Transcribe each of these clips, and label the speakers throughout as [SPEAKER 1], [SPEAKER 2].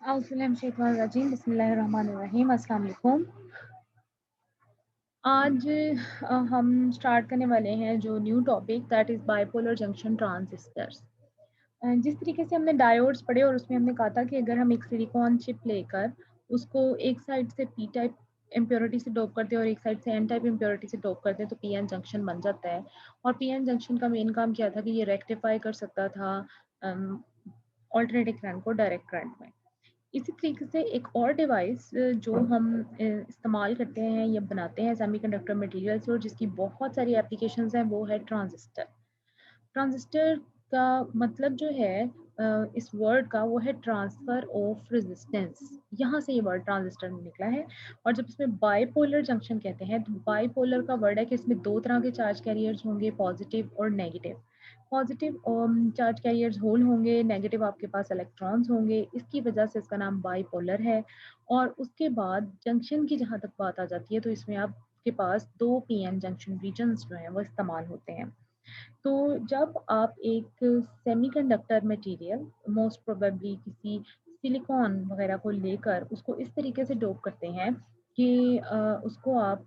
[SPEAKER 1] औज़ुबिल्लाहिमिनश्शैतानिर्रजीम बिस्मिल्लाहिर्रहमानिर्रहीम अस्सलाम वालेकुम। आज हम स्टार्ट करने वाले हैं जो new topic that is bipolar junction transistors. जिस तरीके से हमने डायोड्स पढ़े और उसमें हमने कहा था कि अगर हम एक सिलिकॉन चिप लेकर उसको एक साइड से पी टाइप इम्प्योरिटी से डोप करते हैं और एक साइड से एन टाइप इम्प्योरिटी से डोप करते हैं तो पीएन जंक्शन बन जाता है। और पीएन जंक्शन का मेन काम क्या था कि ये रेक्टिफाई कर सकता था अल्टरनेटिंग करंट को डायरेक्ट करंट में। इसी तरीके से एक और डिवाइस जो हम इस्तेमाल करते हैं या बनाते हैं सेमीकंडक्टर मटेरियल से और जिसकी बहुत सारी एप्लीकेशंस हैं वो है ट्रांजिस्टर। ट्रांजिस्टर का मतलब जो है इस वर्ड का वो है ट्रांसफर ऑफ रेजिस्टेंस। यहाँ से ये वर्ड ट्रांजिस्टर निकला है। और जब इसमें बाइपोलर जंक्शन कहते हैं तो बाइपोलर का वर्ड है कि इसमें दो तरह के चार्ज कैरियर्स होंगे, पॉजिटिव और नेगेटिव। पॉजिटिव चार्ज कैरियर्स होल होंगे, नेगेटिव आपके पास इलेक्ट्रॉन्स होंगे, इसकी वजह से इसका नाम बाइपोलर है। और उसके बाद जंक्शन की जहाँ तक बात आ जाती है तो इसमें आपके पास दो पीएन जंक्शन रीजन्स जो हैं वो इस्तेमाल होते हैं। तो जब आप एक सेमीकंडक्टर मटेरियल मोस्ट प्रोबेबली किसी सिलिकॉन वगैरह को लेकर उसको इस तरीके से डोप करते हैं कि उसको आप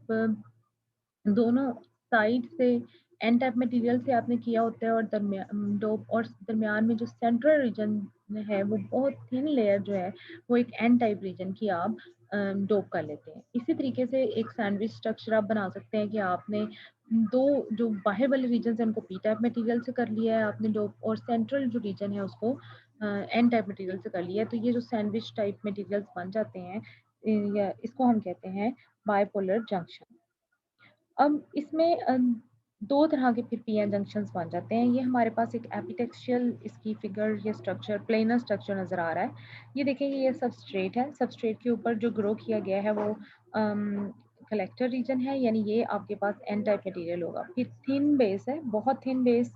[SPEAKER 1] दोनों साइड से एन टाइप मटेरियल से आपने किया होता है और डोप और दरमियान में जो सेंट्रल रीजन है वो बहुत थिन लेयर जो है वो एक एन टाइप रीजन की आप डोप कर लेते हैं। इसी तरीके से एक सैंडविच स्ट्रक्चर आप बना सकते हैं कि आपने दो जो बाहर वाले रीजन है उनको पी टाइप मटेरियल से कर लिया है आपने डोप और सेंट्रल जो रीजन है उसको एन टाइप मटेरियल से कर लिया है। तो ये जो सैंडविच टाइप मटेरियल्स बन जाते हैं या इसको हम कहते हैं बाइपोलर जंक्शन। अब इसमें 2 तरह के फिर पीएन जंक्शंस बन जाते हैं। ये हमारे पास एक एपिटेक्सियल इसकी फिगर या स्ट्रक्चर प्लेनर स्ट्रक्चर नज़र आ रहा है। ये देखें ये सबस्ट्रेट है। सबस्ट्रेट के ऊपर जो ग्रो किया गया है वो कलेक्टर रीजन है, यानी ये आपके पास एन टाइप मटेरियल होगा। फिर थिन बेस है, बहुत थिन बेस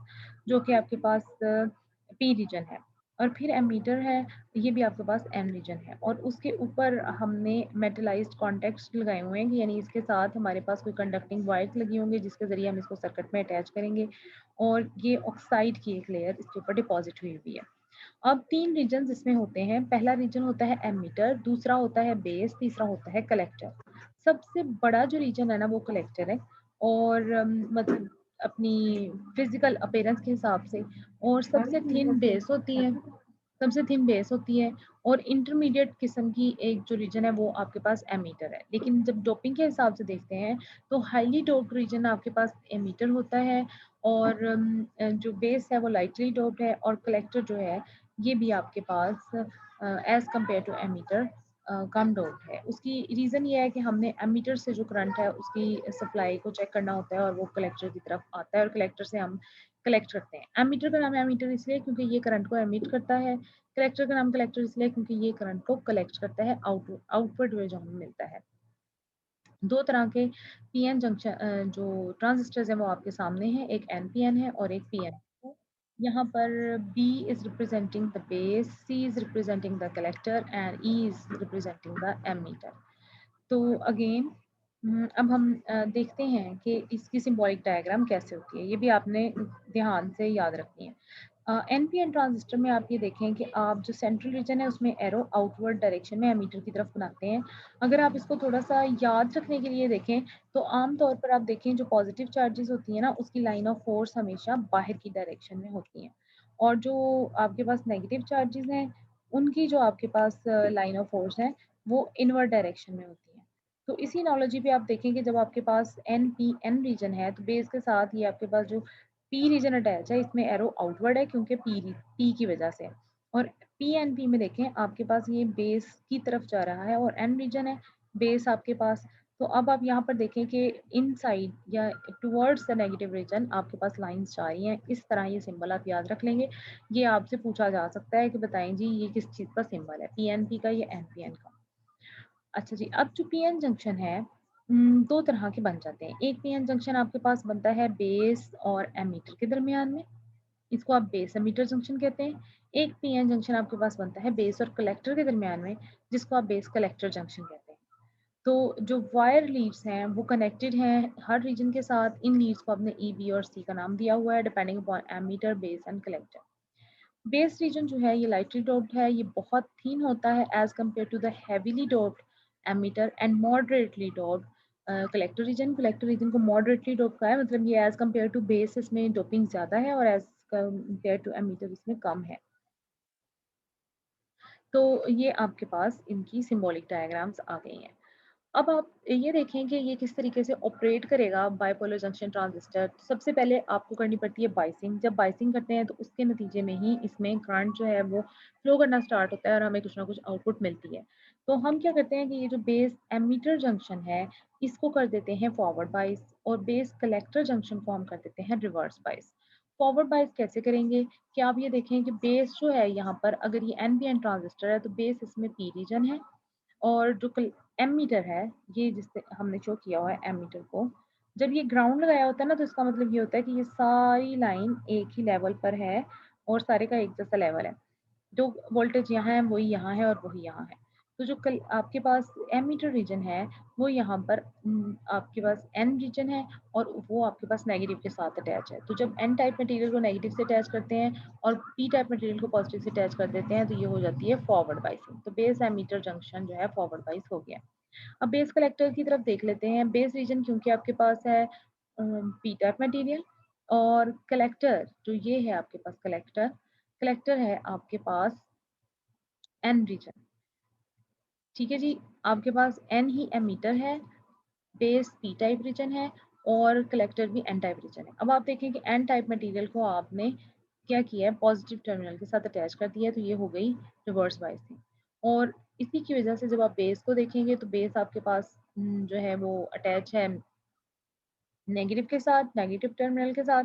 [SPEAKER 1] जो कि आपके पास पी रीजन है। और फिर एमीटर है, ये भी आपके पास एम रीजन है और उसके ऊपर हमने मेटलाइज्ड कॉन्टैक्ट्स लगाए हुए हैं, यानी इसके साथ हमारे पास कोई कंडक्टिंग वायर्स लगी होंगी जिसके ज़रिए हम इसको सर्किट में अटैच करेंगे और ये ऑक्साइड की एक लेयर इसके ऊपर डिपॉजिट हुई हुई है। अब 3 रीजन्स इसमें होते हैं। पहला रीजन होता है एमीटर, दूसरा होता है बेस, तीसरा होता है कलेक्टर। सबसे बड़ा जो रीजन है ना वो कलेक्टर है और मतलब अपनी फिजिकल अपीयरेंस के हिसाब से। और सबसे थिन बेस होती है और इंटरमीडिएट किस्म की एक जो रीजन है वो आपके पास एमीटर है। लेकिन जब डोपिंग के हिसाब से देखते हैं तो हाईली डोप्ड रीजन आपके पास एमीटर होता है और जो बेस है वो लाइटली डोप्ड है और कलेक्टर जो है ये भी आपके पास एज कम्पेयर टू एमीटर कम डोप्ड है। उसकी रीज़न ये है कि हमने एमीटर से जो करंट है उसकी सप्लाई को चेक करना होता है और वो कलेक्टर की तरफ आता है और कलेक्टर से हम कलेक्ट करते हैं। एमीटर का नाम एमीटर इसलिए क्योंकि ये करंट को एमिट करता है। कलेक्टर का नाम कलेक्टर इसलिए क्योंकि ये करंट को कलेक्ट करता है आउटवर्ड वे जो हमें मिलता है। दो तरह के पीएन जंक्शन जो ट्रांजिस्टर्स हैं वो आपके सामने हैं, एक एनपीएन है और एक पीएन है। यहाँ पर B is representing the base, C is representing the collector and E is representing the emitter. तो अगेन अब हम देखते हैं कि इसकी सिंबॉलिक डायग्राम कैसे होती है, ये भी आपने ध्यान से याद रखनी है। एनपीएन ट्रांजिस्टर में आप ये देखें कि आप जो सेंट्रल रीजन है उसमें एरो आउटवर्ड डायरेक्शन में एमीटर की तरफ बनाते हैं। अगर आप इसको थोड़ा सा याद रखने के लिए देखें तो आम तौर पर आप देखें जो पॉजिटिव चार्जेस होती है ना उसकी लाइन ऑफ फोर्स हमेशा बाहर की डायरेक्शन में होती है और जो आपके पास नेगेटिव चार्जेस हैं उनकी जो आपके पास लाइन ऑफ फोर्स है वो इनवर्ड डायरेक्शन में होती है। तो इसी एनालॉजी पे आप देखें कि जब आपके पास एन पी एन रीजन है तो बेस के साथ ये आपके पास जो पी रीजन अटैच है इसमें एरो आउटवर्ड है क्योंकि पी की वजह से। और पी एन पी में देखें आपके पास ये बेस की तरफ जा रहा है और एन रीजन है बेस आपके पास। तो अब आप यहाँ पर देखें कि इनसाइड या टुवर्ड्स द नेगेटिव रीजन आपके पास लाइंस जा रही हैं। इस तरह ये सिंबल आप याद रख लेंगे। ये आपसे पूछा जा सकता है कि बताएं जी ये किस चीज़ का सिंबल है, पीएनपी का या एनपीएन का। अच्छा जी, अब जो पीएन जंक्शन है दो तरह के बन जाते हैं। एक पीएन जंक्शन आपके पास बनता है बेस और एमीटर के दरमियान में, इसको आप बेस एमीटर जंक्शन कहते हैं। एक पीएन जंक्शन आपके पास बनता है बेस और कलेक्टर के दरमियान में, जिसको आप बेस कलेक्टर जंक्शन कहते हैं। तो जो वायर लीड्स हैं वो कनेक्टेड हैं हर रीजन के साथ। इन लीड्स को आपने ई बी और सी का नाम दिया हुआ है depending upon emitter base and collector. Base region जो है ये लाइटली डोप्ड है, ये बहुत थिन होता है as compare to the heavily doped emitter and moderately doped collector region. Collector region को मॉडरेटली डोप का है, मतलब ये एज कम्पेयर टू बेस इसमें डोपिंग ज़्यादा है और एज कम्पेयर टू एमिटर इसमें कम है। तो ये आपके पास इनकी सिंबॉलिक डायग्राम्स आ गई हैं। अब आप ये देखें कि ये किस तरीके से ऑपरेट करेगा बाइपोलर जंक्शन ट्रांजिस्टर। सबसे पहले आपको करनी पड़ती है बाइसिंग। जब बाइसिंग करते हैं तो उसके नतीजे में ही इसमें करंट जो है वो फ्लो करना स्टार्ट होता है और हमें कुछ ना कुछ आउटपुट मिलती है। तो हम क्या करते हैं कि ये जो बेस एमीटर जंक्शन है इसको कर देते हैं फॉरवर्ड बाइस और बेस कलेक्टर जंक्शन को हम कर देते हैं रिवर्स बाइस। फॉरवर्ड बाइस कैसे करेंगे कि आप ये देखें कि बेस जो है यहाँ पर अगर ये एनपीएन ट्रांजिस्टर है तो बेस इसमें पी रीजन है और जो एमीटर है, ये जिससे हमने शो किया हुआ है एमीटर को, जब ये ग्राउंड लगाया होता है ना तो इसका मतलब ये होता है कि ये सारी लाइन एक ही लेवल पर है और सारे का एक जैसा लेवल है। जो वोल्टेज यहाँ है वही यहाँ है और वही यहाँ है। तो जो कल आपके पास एमीटर रीजन है वो यहाँ पर आपके पास एन रीजन है और वो आपके पास नेगेटिव के साथ अटैच है। तो जब एन टाइप मटेरियल को नेगेटिव से अटैच करते हैं और पी टाइप मटेरियल को पॉजिटिव से अटैच कर देते हैं तो ये हो जाती है फॉरवर्ड बाइसिंग। तो बेस एमीटर जंक्शन जो है फॉरवर्ड बाइस हो गया। अब बेस कलेक्टर की तरफ देख लेते हैं। बेस रीजन क्योंकि आपके पास है पी टाइप मटेरियल और कलेक्टर जो ये है आपके पास कलेक्टर कलेक्टर है आपके पास एन रीजन। ठीक है जी, आपके पास एन ही एमीटर है, बेस पी टाइप रीजन है और कलेक्टर भी एन टाइप रीजन है। अब आप देखें कि एन टाइप मटेरियल को आपने क्या किया है पॉजिटिव टर्मिनल के साथ अटैच कर दिया है तो ये हो गई रिवर्स बाइसिंग। और इसी की वजह से जब आप बेस को देखेंगे तो बेस आपके पास जो है वो अटैच है नेगेटिव के साथ, नेगेटिव टर्मिनल के साथ।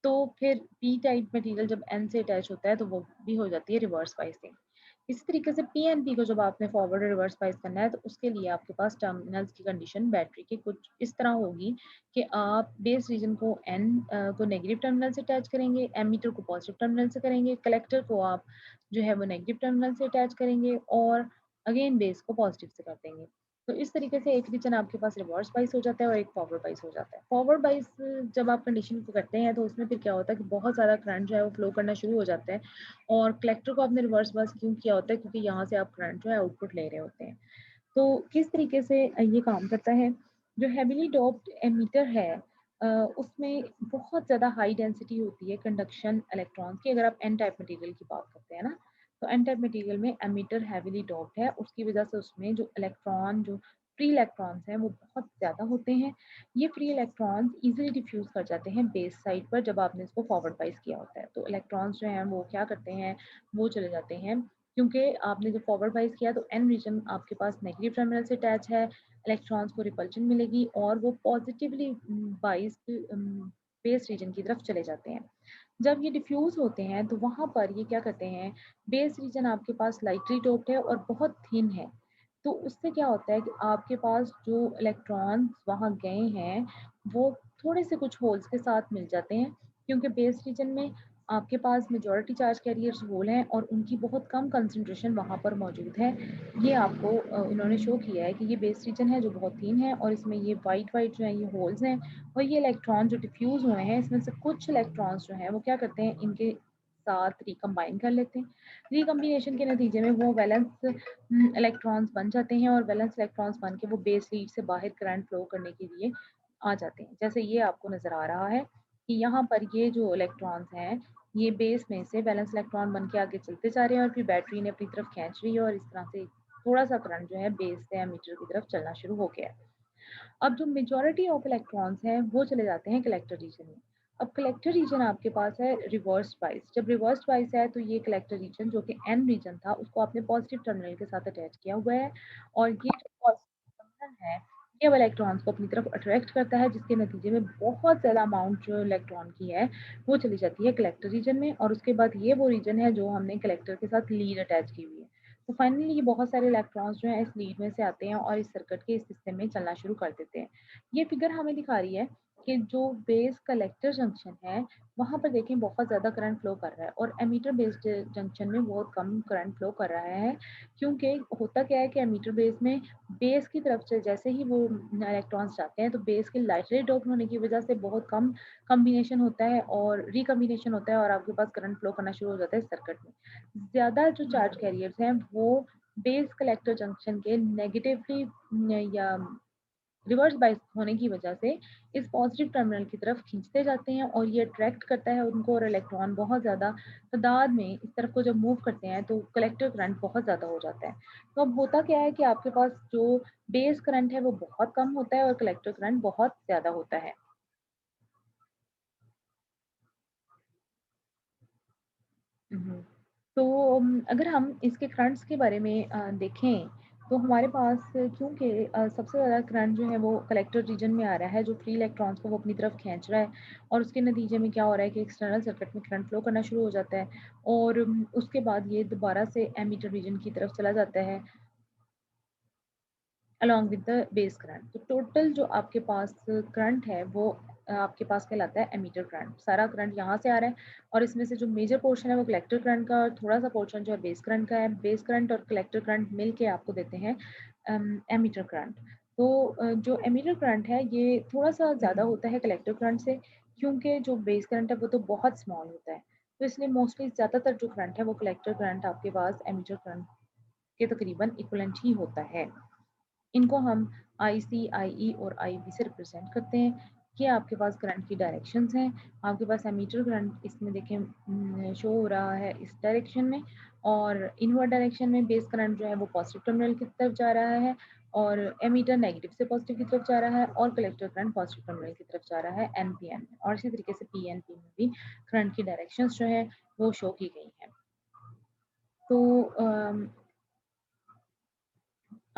[SPEAKER 1] तो फिर पी टाइप मटेरियल जब एन से अटैच होता है तो वो भी हो जाती है रिवर्स बाइसिंग। इसी तरीके से पी एन पी को जब आपने फॉरवर्ड और रिवर्स बाइस करना है तो उसके लिए आपके पास टर्मिनल्स की कंडीशन बैटरी की कुछ इस तरह होगी कि आप बेस रीजन को एन को नेगेटिव टर्मिनल से अटैच करेंगे, एमीटर को पॉजिटिव टर्मिनल से करेंगे, कलेक्टर को आप जो है वो नेगेटिव टर्मिनल से अटैच करेंगे और अगेन बेस को पॉजिटिव से कर देंगे। तो इस तरीके से एक रीजन आपके पास रिवर्स बाइस हो जाता है और एक फॉरवर्ड बाइस हो जाता है। फॉरवर्ड बाइस जब आप कंडीशन को करते हैं तो उसमें फिर क्या होता है कि बहुत ज़्यादा करंट जो है वो फ्लो करना शुरू हो जाता है और कलेक्टर को आपने रिवर्स बाइस क्यों किया होता है क्योंकि यहाँ से आप करंट जो है आउटपुट ले रहे होते हैं। तो किस तरीके से ये काम करता है, जो हेवीली डोप्ड एमीटर है उसमें बहुत ज़्यादा हाई डेंसिटी होती है कंडक्शन इलेक्ट्रॉन्स की। अगर आप एन टाइप मटेरियल की बात करते हैं ना तो एन टाइप मटेरियल में एमीटर हेवीली डोप्ड है, उसकी वजह से उसमें जो इलेक्ट्रॉन जो फ्री इलेक्ट्रॉन्स हैं वो बहुत ज़्यादा होते हैं। ये फ्री इलेक्ट्रॉन्स इजीली डिफ्यूज कर जाते हैं बेस साइड पर जब आपने इसको फॉरवर्ड बाइस किया होता है। तो इलेक्ट्रॉन्स जो हैं वो क्या करते हैं, वो चले जाते हैं क्योंकि आपने जब फॉरवर्ड बाइस किया तो एन रीजन आपके पास नेगेटिव टर्मिनल से अटैच है, इलेक्ट्रॉन्स को रिपल्शन मिलेगी और वो पॉजिटिवली बाइस्ड बेस रीजन की तरफ चले जाते हैं। जब ये डिफ्यूज होते हैं तो वहाँ पर ये क्या करते हैं, बेस रीजन आपके पास लाइटली डोप्ड है और बहुत थिन है। तो उससे क्या होता है कि आपके पास जो इलेक्ट्रॉन्स वहाँ गए हैं वो थोड़े से कुछ होल्स के साथ मिल जाते हैं क्योंकि बेस रीजन में आपके पास मेजॉरिटी चार्ज कैरियर्स होल हैं और उनकी बहुत कम कंसंट्रेशन वहाँ पर मौजूद है। ये आपको इन्होंने शो किया है कि ये बेस रीजन है जो बहुत थिन है और इसमें ये वाइट वाइट जो है ये होल्स हैं और ये इलेक्ट्रॉन जो डिफ्यूज हुए हैं इसमें से कुछ इलेक्ट्रॉन्स जो हैं वो क्या करते हैं इनके साथ रिकम्बाइन कर लेते हैं। रिकम्बिनेशन के नतीजे में वो वैलेंस इलेक्ट्रॉन्स बन जाते हैं और वैलेंस इलेक्ट्रॉन्स बन के वो बेस लीड से बाहर करंट फ्लो करने के लिए आ जाते हैं। जैसे ये आपको नज़र आ रहा है कि यहाँ पर ये जो इलेक्ट्रॉन्स हैं ये बेस में से वैलेंस इलेक्ट्रॉन बन के आगे चलते जा रहे हैं और फिर बैटरी ने अपनी तरफ खींच रही है और इस तरह से थोड़ा सा करंट जो है बेस से एमीटर की तरफ चलना शुरू हो गया है। अब जो मेजॉरिटी ऑफ इलेक्ट्रॉन्स हैं वो चले जाते हैं कलेक्टर रीजन में। अब कलेक्टर रीजन आपके पास है रिवर्स बाइस। जब रिवर्स बाइस है तो ये कलेक्टर रीजन जो कि एन रीजन था उसको आपने पॉजिटिव टर्मिनल के साथ अटैच किया हुआ है और ये जो पॉजिटिव टर्मिनल है ये अब इलेक्ट्रॉन्स को अपनी तरफ अट्रैक्ट करता है जिसके नतीजे में बहुत ज़्यादा अमाउंट जो इलेक्ट्रॉन की है वो चली जाती है कलेक्टर रीजन में और उसके बाद ये वो रीजन है जो हमने कलेक्टर के साथ लीड अटैच की हुई है। तो फाइनली ये बहुत सारे इलेक्ट्रॉन्स जो हैं इस लीड में से आते हैं और इस सर्किट के इस हिस्से में चलना शुरू कर देते हैं। ये फिगर हमें दिखा रही है कि जो बेस कलेक्टर जंक्शन है, वहाँ पर देखें बहुत ज़्यादा करंट फ्लो कर रहा है और एमीटर बेस्ड जंक्शन में बहुत कम करंट फ्लो कर रहा है। क्योंकि होता क्या है कि एमीटर बेस में बेस की तरफ से जैसे ही वो इलेक्ट्रॉन्स जाते हैं, तो बेस के लाइटली डोप्ड होने की वज़ह से बहुत कम कॉम्बिनेशन होता है और रिकॉम्बिनेशन होता है और आपके पास करंट फ्लो करना शुरू हो जाता है सर्किट में। ज़्यादा जो चार्ज कैरियर्स हैं, वो बेस कलेक्टर जंक्शन के नेगेटिवली या रिवर्स बायस होने की वजह से इस पॉजिटिव टर्मिनल की तरफ खींचते जाते हैं और ये अट्रैक्ट करता है उनको और इलेक्ट्रॉन बहुत ज़्यादा तादाद में इस तरफ को जब मूव करते हैं तो कलेक्टर करंट बहुत ज़्यादा हो जाता है। तो अब होता क्या है कि आपके पास जो बेस करंट है वो बहुत कम होता है और कलेक्टर करंट बहुत ज़्यादा होता है। हम्म। तो अगर हम इसके करंट्स के बारे में देखें तो हमारे पास क्योंकि सबसे ज़्यादा करंट जो है वो कलेक्टर रीजन में आ रहा है जो फ्री इलेक्ट्रॉन्स को वो अपनी तरफ खींच रहा है और उसके नतीजे में क्या हो रहा है कि एक्सटर्नल सर्किट में करंट फ्लो करना शुरू हो जाता है और उसके बाद ये दोबारा से एमीटर रीजन की तरफ चला जाता है along with the base current. तो टोटल जो आपके पास करंट है वो आपके पास कहलाता है एमीटर करंट। सारा करंट यहाँ से आ रहा है और इसमें से जो मेजर पोर्शन है वो कलेक्टर करंट का और थोड़ा सा पोर्शन जो है बेस करंट का है। बेस करंट और कलेक्टर करंट मिल के आपको देते हैं एमीटर करंट। तो जो एमीटर करंट है ये थोड़ा सा ज़्यादा होता है कलेक्टर करंट से क्योंकि जो बेस करंट है वो तो बहुत स्मॉल होता है। तो इसलिए मोस्टली ज़्यादातर जो करंट है वो कलेक्टर करंट आपके पास एमीटर करंट के तकरीबन इक्वलेंट ही होता है। इनको हम आईसी, आईई और आईवी से रिप्रेजेंट करते हैं। ये आपके पास करंट की डायरेक्शंस हैं। आपके पास एमीटर करंट इसमें देखें शो हो रहा है इस डायरेक्शन में और इनवर्ड डायरेक्शन में बेस करंट जो है वो पॉजिटिव टर्मिनल की तरफ जा रहा है और एमीटर नेगेटिव से पॉजिटिव की तरफ जा रहा है और कलेक्टर करंट पॉजिटिव टर्मिनल की तरफ जा रहा है एनपीएन में और इसी तरीके से पीएनपी में भी करंट की डायरेक्शंस जो है वो शो की गई हैं। तो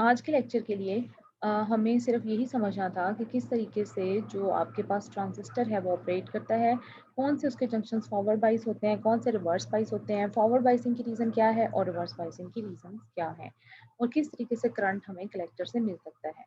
[SPEAKER 1] आज के लेक्चर के लिए हमें सिर्फ यही समझना था कि किस तरीके से जो आपके पास ट्रांजिस्टर है वो ऑपरेट करता है, कौन से उसके जंक्शंस फॉरवर्ड बाइस होते हैं, कौन से रिवर्स बाइस होते हैं, फॉरवर्ड बाइसिंग की रीज़न क्या है और रिवर्स बाइसिंग की रीज़न क्या है और किस तरीके से करंट हमें कलेक्टर से मिल सकता है।